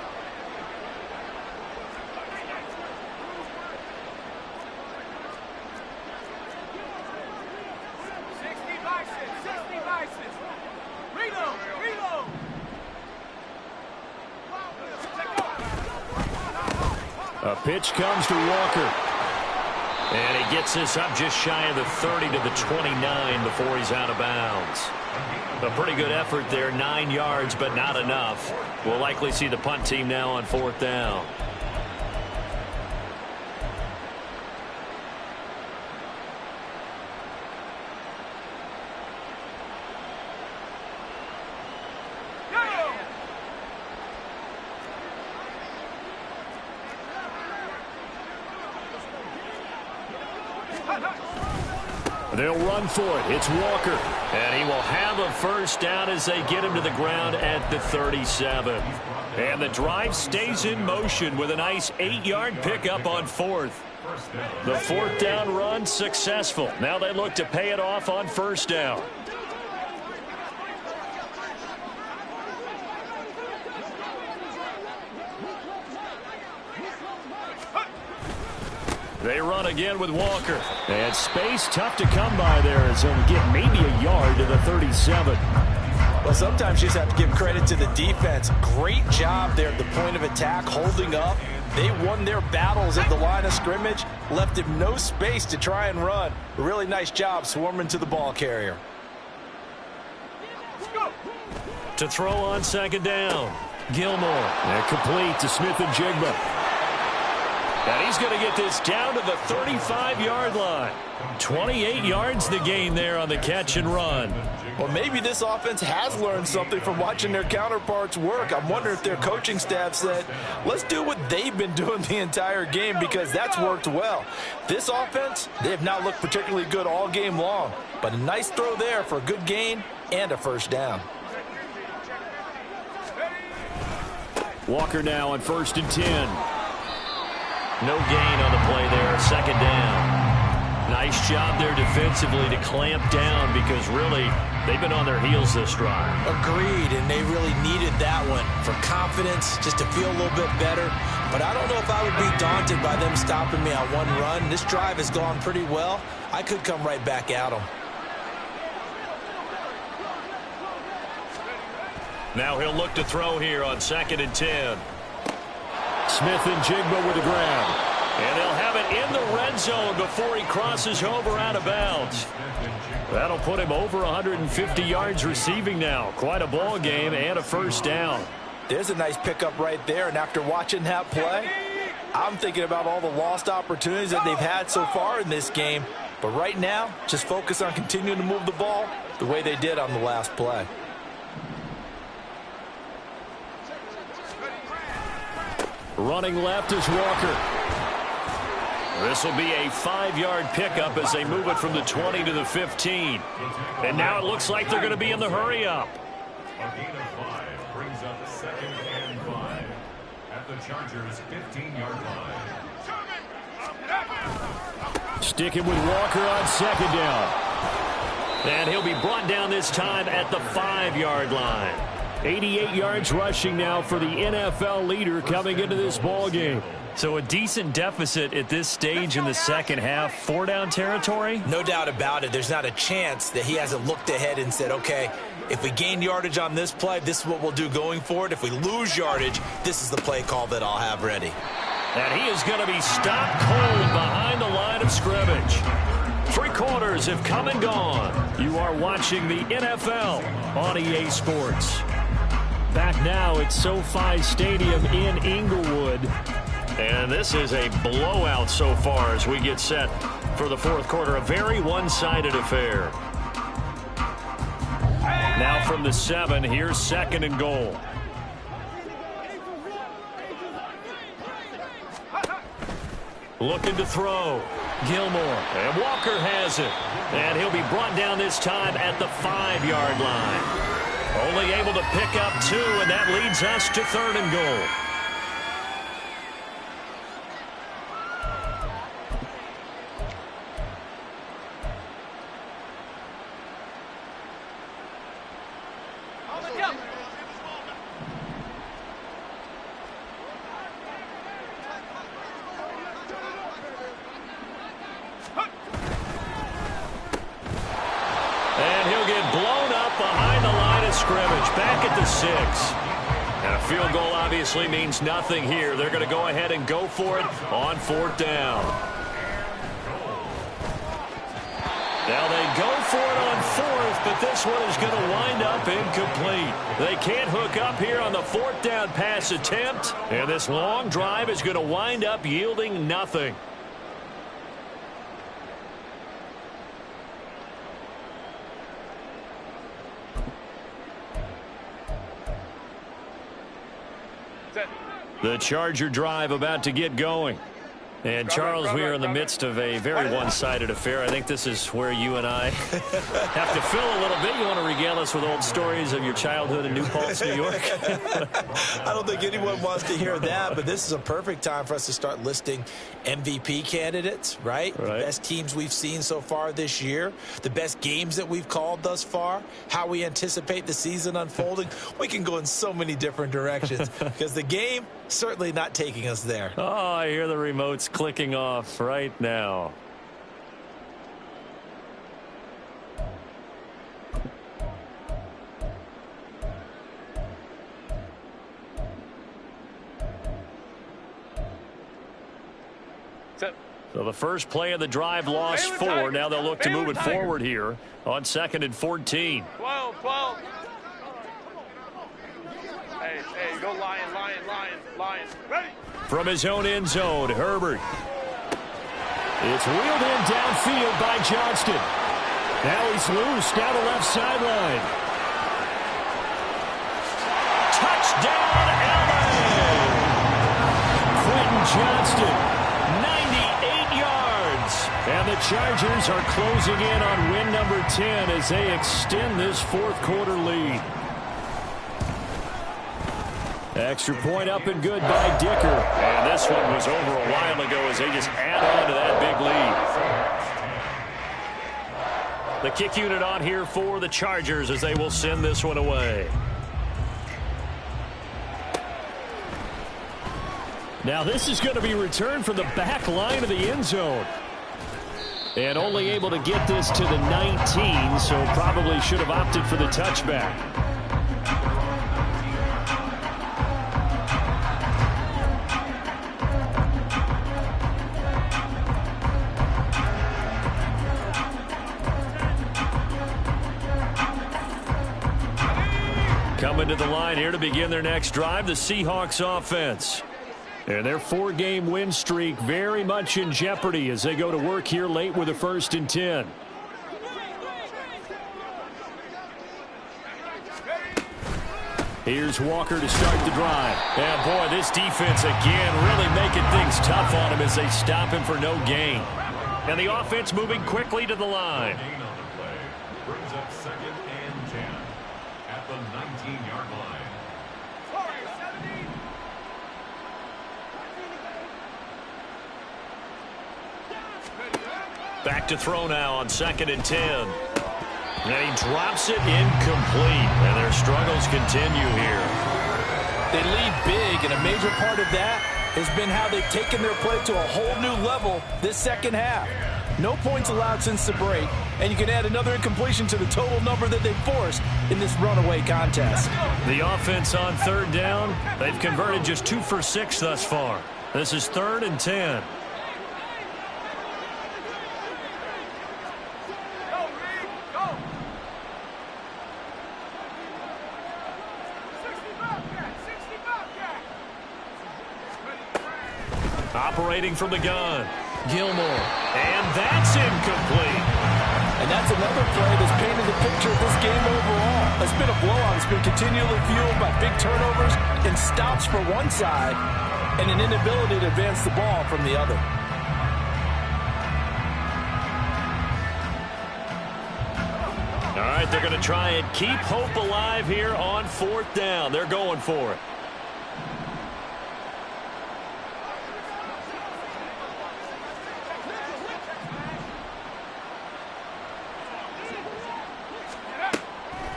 A pitch comes to Walker. And he gets this up just shy of the 30 to the 29 before he's out of bounds. A pretty good effort there, 9 yards, but not enough. We'll likely see the punt team now on 4th down. They'll run for it. It's Walker. And he will have a first down as they get him to the ground at the 37. And the drive stays in motion with a nice 8-yard pickup on 4th. The 4th down run successful. Now they look to pay it off on 1st down. They run again with Walker. And space tough to come by there as he'll get maybe a yard to the 37. Well, sometimes you just have to give credit to the defense. Great job there at the point of attack, holding up, They won their battles at the line of scrimmage, left him no space to try and run. A really nice job swarming to the ball carrier. To throw on second down, Gilmore. And complete to Smith and Jigba. And he's going to get this down to the 35-yard line. 28 yards the gain there on the catch and run. Well, maybe this offense has learned something from watching their counterparts work. I'm wondering if their coaching staff said, let's do what they've been doing the entire game, because that's worked well. This offense, they have not looked particularly good all game long, but a nice throw there for a good gain and a first down. Walker now on 1st and 10. No gain on the play there, second down. Nice job there defensively to clamp down, because really they've been on their heels this drive. Agreed, and they really needed that one for confidence, just to feel a little bit better. But I don't know if I would be daunted by them stopping me on one run. This drive has gone pretty well. I could come right back at them. Now he'll look to throw here on 2nd and 10. Smith and Jigba with the grab. And they'll have it in the red zone before he crosses over out of bounds. That'll put him over 150 yards receiving now. Quite a ball game and a first down. There's a nice pickup right there, and after watching that play, I'm thinking about all the lost opportunities that they've had so far in this game. But right now, just focus on continuing to move the ball the way they did on the last play. Running left is Walker. This will be a 5-yard pickup as they move it from the 20 to the 15. And now it looks like they're going to be in the hurry-up. A gain of 5 brings up 2nd and 5 at the Chargers' 15-yard line. Sticking with Walker on 2nd down. And he'll be brought down this time at the 5-yard line. 88 yards rushing now for the NFL leader coming into this ball game. So a decent deficit at this stage in the second half. 4-down territory? No doubt about it. There's not a chance that he hasn't looked ahead and said, okay, if we gain yardage on this play, this is what we'll do going forward. If we lose yardage, this is the play call that I'll have ready. And he is going to be stopped cold behind the line of scrimmage. 3 quarters have come and gone. You are watching the NFL on EA Sports. Back now at SoFi Stadium in Inglewood. And this is a blowout so far as we get set for the 4th quarter. A very one-sided affair. Now from the 7, here's 2nd and goal. Looking to throw. Gilmore. And Walker has it. And he'll be brought down this time at the 5-yard line. Only able to pick up 2, and that leads us to 3rd and goal. And he'll get blown up behind the line of scrimmage, back at the 6. And a field goal obviously means nothing here. They're going to go ahead and go for it on 4th down. Now they go for it on 4th, but this one is going to wind up incomplete. They can't hook up here on the 4th down pass attempt, and this long drive is going to wind up yielding nothing. The Charger drive about to get going. And, Charles, we are in the midst of a very one-sided affair. I think this is where you and I have to fill a little bit. You want to regale us with old stories of your childhood in New Paltz, New York? I don't think anyone wants to hear that, but this is a perfect time for us to start listing MVP candidates, right? The best teams we've seen so far this year, the best games that we've called thus far, how we anticipate the season unfolding. We can go in so many different directions because the game certainly not taking us there. Oh, I hear the remotes clicking off right now. So the first play of the drive lost 4. Now they'll look to move it forward here on 2nd and 14. 12. Hey, go Lion. Ready? From his own end zone, Herbert. It's wheeled in downfield by Johnston. Now he's loose down the left sideline. Touchdown, LA! Quentin Johnston, 98 yards. And the Chargers are closing in on win number 10 as they extend this fourth quarter lead. Extra point up and good by Dicker. And this one was over a while ago as they just add on to that big lead. The kick unit on here for the Chargers as they will send this one away. Now this is going to be returned from the back line of the end zone. And only able to get this to the 19, so probably should have opted for the touchback. Coming to the line here to begin their next drive, the Seahawks offense. And their 4-game win streak very much in jeopardy as they go to work here late with a 1st and 10. Here's Walker to start the drive. And boy, this defense again really making things tough on him as they stop him for no gain. And the offense moving quickly to the line. Brings up 2nd and 10 at the 19-yard line. Back to throw now on 2nd and 10. And he drops it incomplete. And their struggles continue here. They lead big, and a major part of that has been how they've taken their play to a whole new level this second half. No points allowed since the break, and you can add another incompletion to the total number that they've forced in this runaway contest. The offense on 3rd down, they've converted just 2 for 6 thus far. This is 3rd and 10. Operating from the gun, Gilmore, and that's incomplete. And that's another play that's painted the picture of this game overall. It's been a blowout. It's been continually fueled by big turnovers and stops for one side and an inability to advance the ball from the other. All right, they're going to try and keep hope alive here on 4th down. They're going for it.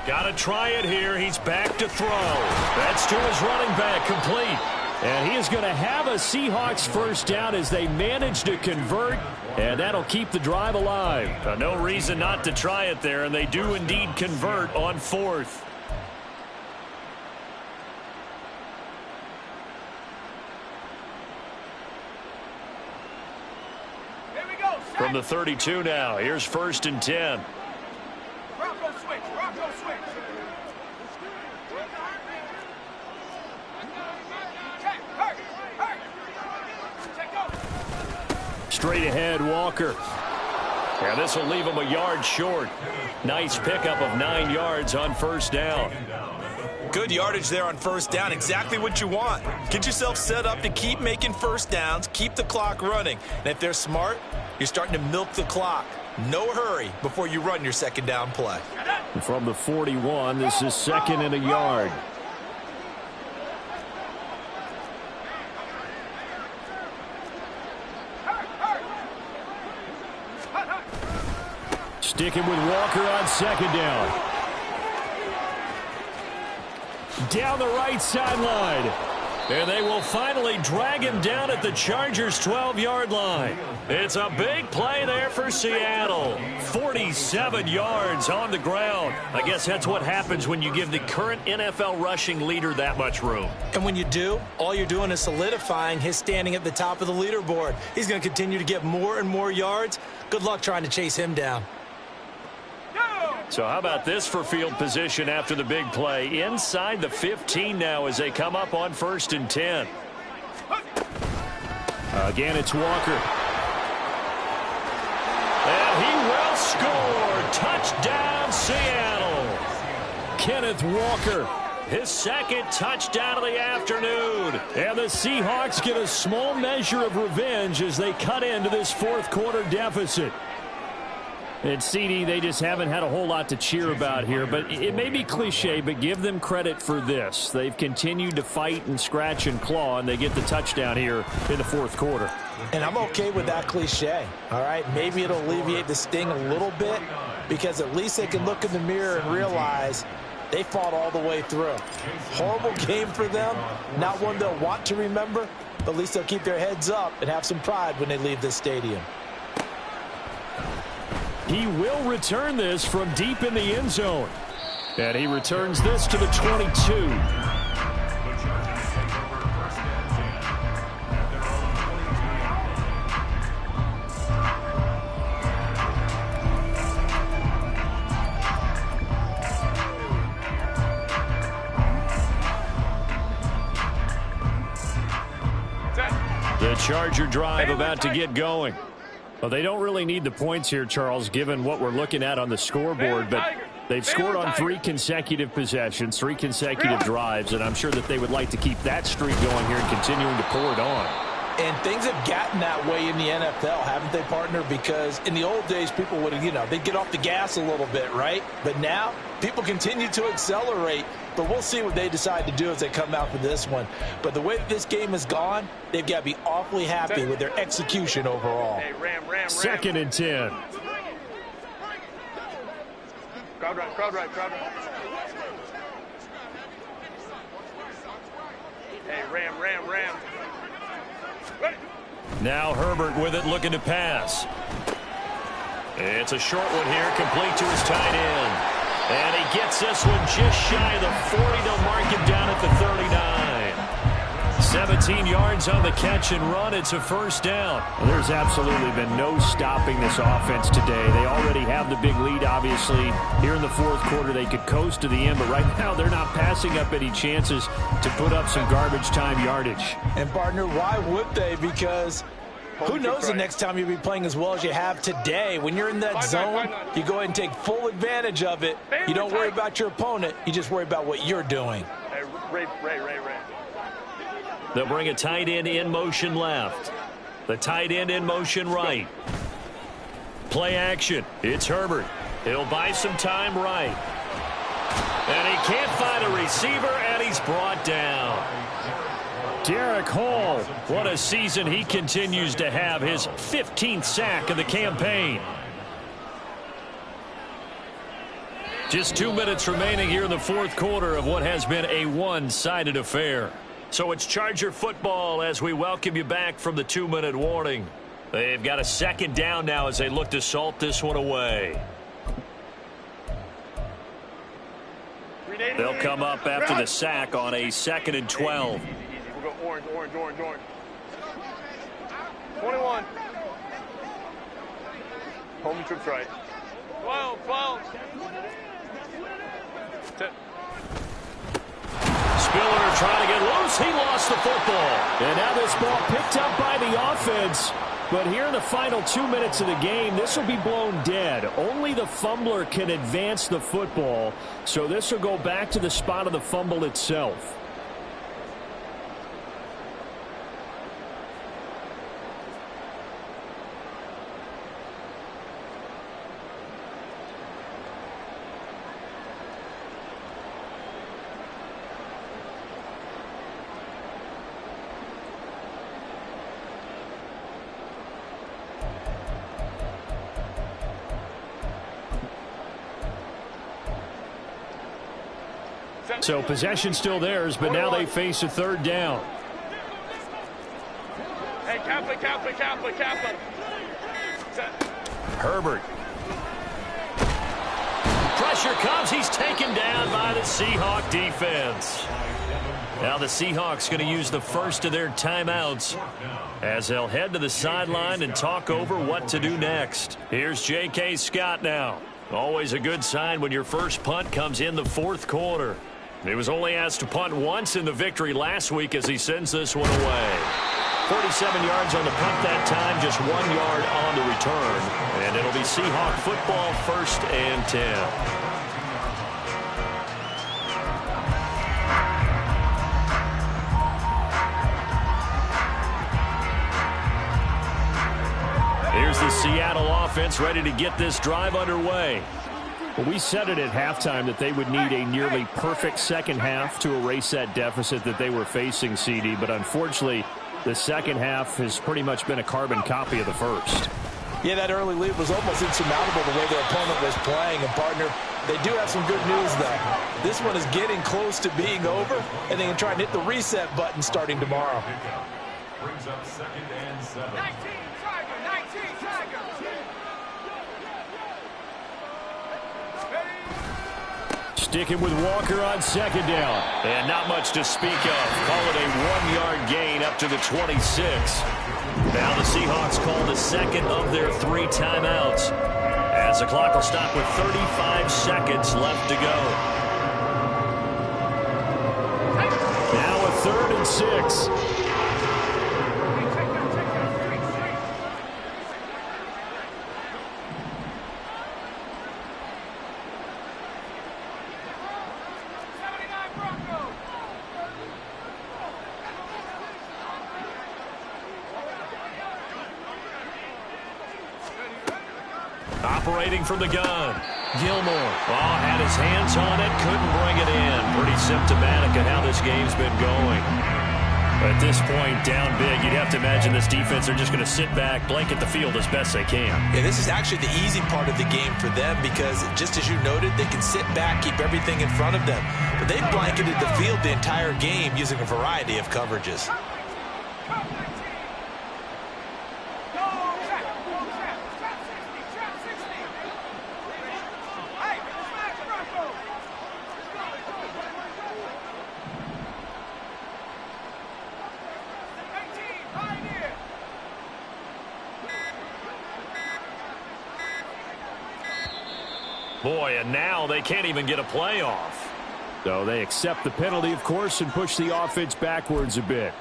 Got to try it here. He's back to throw. That's to his running back, complete. And he is going to have a Seahawks 1st down as they manage to convert, and that'll keep the drive alive. No reason not to try it there, and they do indeed convert on 4th. From the 32 now, here's 1st and 10. Straight ahead, Walker. And this will leave him a yard short. Nice pickup of 9 yards on 1st down. Good yardage there on 1st down. Exactly what you want. Get yourself set up to keep making 1st downs, keep the clock running. And if they're smart, you're starting to milk the clock. No hurry before you run your 2nd down play. From the 41, this is 2nd and a yard. Sticking with Walker on 2nd down. Down the right sideline. And they will finally drag him down at the Chargers' 12-yard line. It's a big play there for Seattle. 47 yards on the ground. I guess that's what happens when you give the current NFL rushing leader that much room. And when you do, all you're doing is solidifying his standing at the top of the leaderboard. He's going to continue to get more and more yards. Good luck trying to chase him down. So how about this for field position after the big play? Inside the 15 now as they come up on 1st and 10. Again, it's Walker. And he will score. Touchdown, Seattle. Kenneth Walker, his second touchdown of the afternoon. And the Seahawks get a small measure of revenge as they cut into this fourth quarter deficit. And CD, they just haven't had a whole lot to cheer about here. But it may be cliche, but give them credit for this. They've continued to fight and scratch and claw, and they get the touchdown here in the fourth quarter. And I'm okay with that cliche, all right? Maybe it'll alleviate the sting a little bit because at least they can look in the mirror and realize they fought all the way through. Horrible game for them, not one they'll want to remember, but at least they'll keep their heads up and have some pride when they leave this stadium. He will return this from deep in the end zone. And he returns this to the 22. The Charger drive about to get going. Well, they don't really need the points here, Charles, given what we're looking at on the scoreboard. But they've scored on 3 consecutive possessions, 3 consecutive drives, and I'm sure that they would like to keep that streak going here and continuing to pour it on. And things have gotten that way in the NFL, haven't they, partner? Because in the old days, people would, they'd get off the gas a little bit, right? But now, people continue to accelerate. But we'll see what they decide to do as they come out for this one. But the way that this game has gone, they've got to be awfully happy with their execution overall. Hey, Ram. 2nd and 10. Crowd right. Hey, Ram. Ready. Now Herbert with it, looking to pass. It's a short one here, complete to his tight end. And he gets this one just shy of the 40. They'll mark him down at the 39. 17 yards on the catch and run. It's a first down. Well, there's absolutely been no stopping this offense today. They already have the big lead, obviously. Here in the fourth quarter, they could coast to the end, but right now they're not passing up any chances to put up some garbage time yardage. And, partner, why would they? Because who knows the next time you'll be playing as well as you have today. When you're in that zone, you go ahead and take full advantage of it. You don't worry about your opponent. You just worry about what you're doing. Hey, Ray. They'll bring a tight end in motion left. The tight end in motion right. Play action. It's Herbert. He'll buy some time right. And he can't find a receiver, and he's brought down. Derek Hall, what a season he continues to have, his 15th sack of the campaign. Just 2 minutes remaining here in the fourth quarter of what has been a one-sided affair. So it's Charger football as we welcome you back from the 2-minute warning. They've got a second down now as they look to salt this one away. They'll come up after the sack on a 2nd and 12. We'll go orange. 21. Home trips right. 12. 10. Spiller trying to get loose. He lost the football. And now this ball picked up by the offense. But here in the final 2 minutes of the game, this will be blown dead. Only the fumbler can advance the football. So this will go back to the spot of the fumble itself. So possession still theirs, but now they face a third down. Hey, Kaplan. Herbert. Pressure comes. He's taken down by the Seahawk defense. Now the Seahawks going to use the first of their timeouts as they'll head to the sideline and talk over what to do next. Here's J.K. Scott now. Always a good sign when your first punt comes in the fourth quarter. He was only asked to punt once in the victory last week as he sends this one away. 47 yards on the punt that time, just 1 yard on the return. And it'll be Seahawk football, 1st and 10. Here's the Seattle offense ready to get this drive underway. Well, we said it at halftime that they would need a nearly perfect second half to erase that deficit that they were facing, CD. But unfortunately, the second half has pretty much been a carbon copy of the first. Yeah, that early lead was almost insurmountable the way their opponent was playing. And, partner, they do have some good news, though. This one is getting close to being over, and they can try and hit the reset button starting tomorrow. Brings up 2nd and 7. 19 Tiger. Sticking with Walker on 2nd down. And not much to speak of. Call it a 1-yard gain up to the 26. Now the Seahawks call the second of their 3 timeouts, as the clock will stop with 35 seconds left to go. Now a 3rd and 6. Operating from the gun. Gilmore. Had his hands on it. Couldn't bring it in. Pretty symptomatic of how this game's been going. At this point, down big, you'd have to imagine this defense are just going to sit back, blanket the field as best they can. Yeah, this is actually the easy part of the game for them because, just as you noted, they can sit back, keep everything in front of them. But they've blanketed the field the entire game using a variety of coverages. Boy, and now they can't even get a playoff. So they accept the penalty, of course, and push the offense backwards a bit.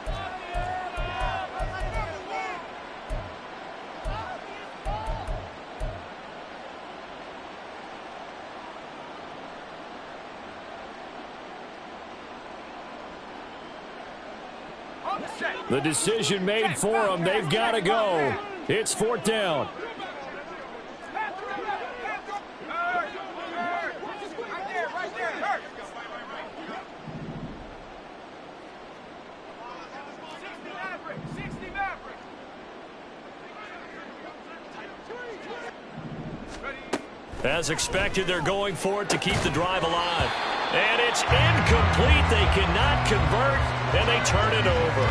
The decision made for them. They've got to go. It's 4th down. As expected, they're going for it to keep the drive alive. And it's incomplete. They cannot convert, and they turn it over.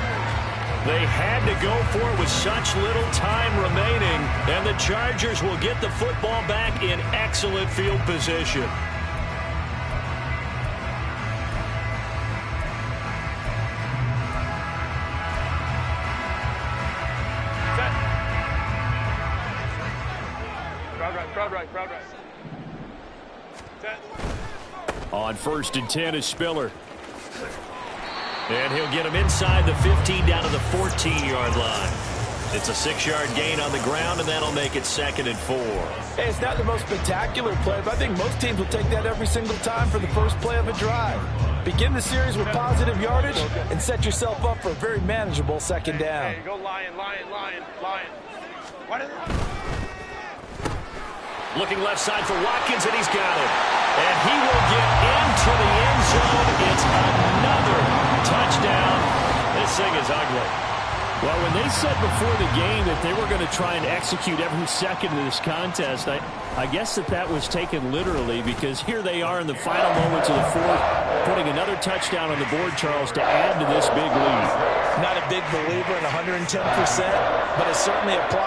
They had to go for it with such little time remaining, and the Chargers will get the football back in excellent field position. Crowd right. On 1st and 10 is Spiller. And he'll get him inside the 15 down to the 14-yard line. It's a 6-yard gain on the ground, and that'll make it 2nd and 4. Hey, it's not the most spectacular play, but I think most teams will take that every single time for the first play of a drive. Begin the series with positive yardage and set yourself up for a very manageable 2nd down. Hey, go Lion. What is it? Looking left side for Watkins, and he's got it. And he will get into the end zone. It's another touchdown. This thing is ugly. Well, when they said before the game that they were going to try and execute every second of this contest, I guess that was taken literally, because here they are in the final moments of the fourth, putting another touchdown on the board, Charles, to add to this big lead. Not a big believer in 110%, but it certainly applies.